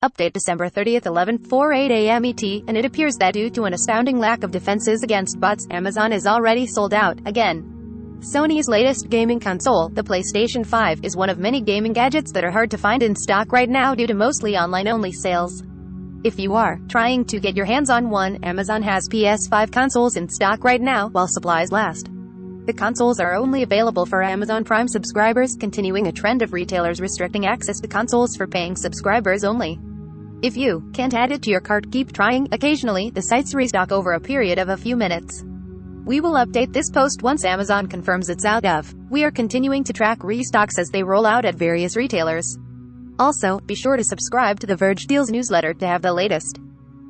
Update December 30th 11:48 a.m. ET, and it appears that due to an astounding lack of defenses against bots, Amazon is already sold out, again. Sony's latest gaming console, the PlayStation 5, is one of many gaming gadgets that are hard to find in stock right now due to mostly online-only sales. If you are trying to get your hands on one, Amazon has PS5 consoles in stock right now, while supplies last. The consoles are only available for Amazon Prime subscribers, continuing a trend of retailers restricting access to consoles for paying subscribers only. If you can't add it to your cart, keep trying. Occasionally, the sites restock over a period of a few minutes. We will update this post once Amazon confirms it's out of. We are continuing to track restocks as they roll out at various retailers. Also, be sure to subscribe to the Verge Deals newsletter to have the latest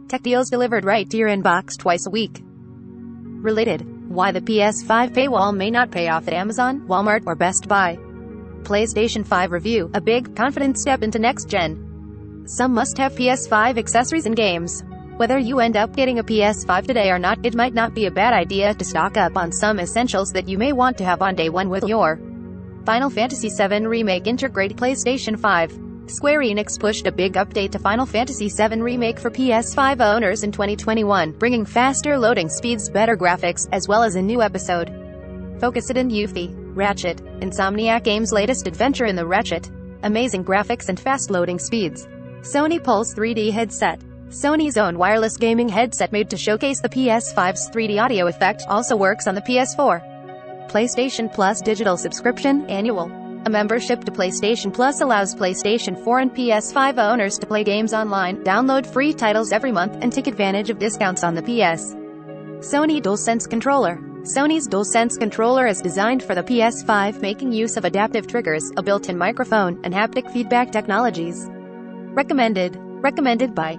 tech deals delivered right to your inbox twice a week. Related: why the PS5 paywall may not pay off at Amazon, Walmart, or Best Buy. PlayStation 5 review: a big, confident step into next-gen. Some must-have PS5 accessories and games. Whether you end up getting a PS5 today or not, it might not be a bad idea to stock up on some essentials that you may want to have on day one with your Final Fantasy VII Remake integrate PlayStation 5. Square Enix pushed a big update to Final Fantasy VII Remake for PS5 owners in 2021, bringing faster loading speeds, better graphics, as well as a new episode. Focused on Yuffie, Ratchet, Insomniac Games' latest adventure in the Ratchet. Amazing graphics and fast loading speeds. Sony Pulse 3D headset. Sony's own wireless gaming headset made to showcase the PS5's 3D audio effect, also works on the PS4. PlayStation Plus digital subscription, annual. A membership to PlayStation Plus allows PlayStation 4 and PS5 owners to play games online, download free titles every month, and take advantage of discounts on the PS. Sony DualSense controller. Sony's DualSense controller is designed for the PS5, making use of adaptive triggers, a built-in microphone, and haptic feedback technologies. Recommended by